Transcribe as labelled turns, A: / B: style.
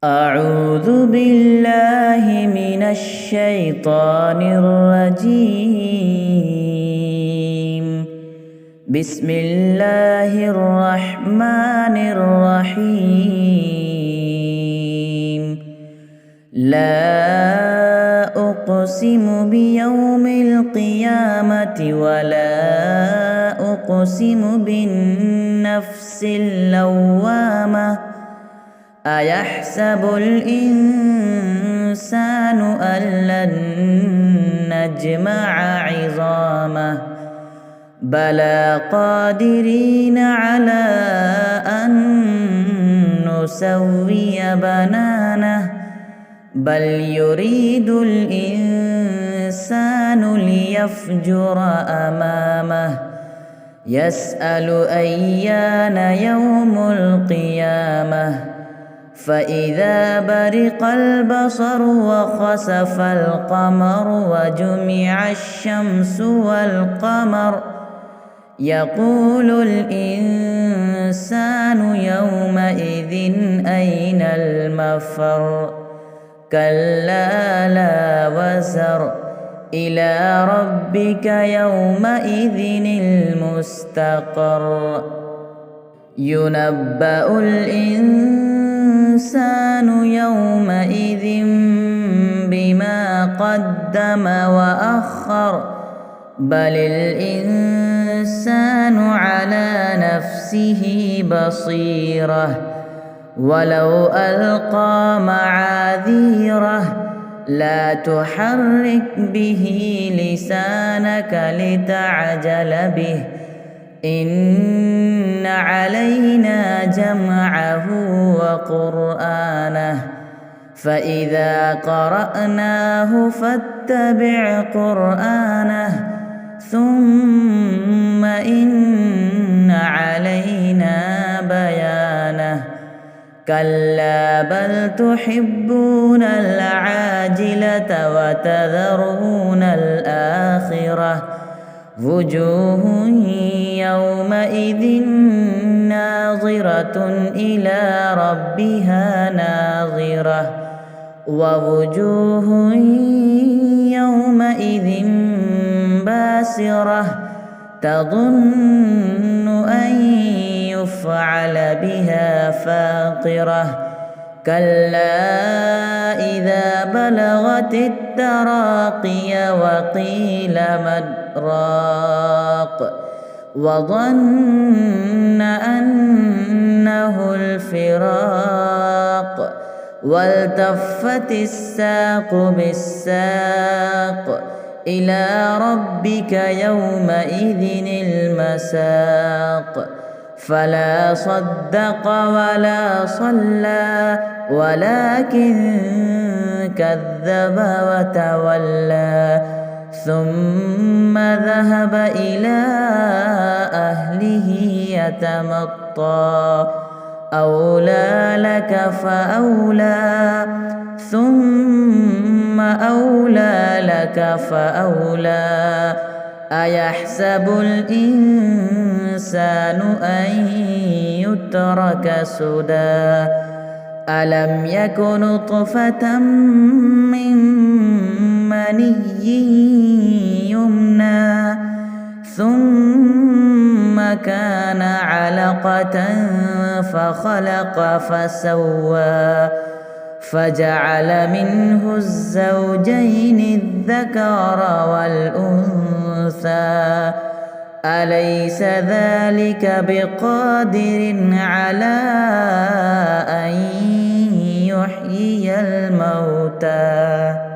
A: أعوذ بالله من الشيطان الرجيم. بسم الله الرحمن الرحيم. لا أقسم بيوم القيامة ولا أقسم بالنفس اللوامة. أيحسب الإنسان أن لن نجمع عظامه بلى قادرين على أن نسوي بنانه بل يريد الإنسان ليفجر أمامه يسأل أيان يوم القيامة فإذا برق البصر وخسف القمر وجمع الشمس والقمر يقول الإنسان يومئذ أين المفر كلا لا وزر إلى ربك يومئذ المستقر ينبأ الإنسان يومئذ بما قدم وأخر بل الإنسان على نفسه بصيرة ولو ألقى معاذيره لا تحرك به لسانك لتعجل به إن علينا جمعه وقرآنه فإذا قرأناه فاتبع قرآنه ثم إن علينا بيانه كلا بل تحبون العاجلة وتذرون الآخرة وجوه يومئذ ناظرة إلى ربها ناظرة ووجوه يومئذ باسرة تظن أن يفعل بها فاقرة كلا إذا بلغت التراقي وقيل من راق وظن أنه الفراق والتفت الساق بالساق إلى ربك يومئذ المساق فلا صدق ولا صلى ولكن كذب وتولى ثم ذهب إلى أهله يتمطى أولى لك فأولى ثم أولى لك فأولى أيحسب الإنسان أن يترك سدى ألم يك نطفة من مني يمنى ثم كان علقة فخلق فسوى فجعل منه الزوجين الذكر والأنثى أليس ذلك بقادر على أن يحيي الموتى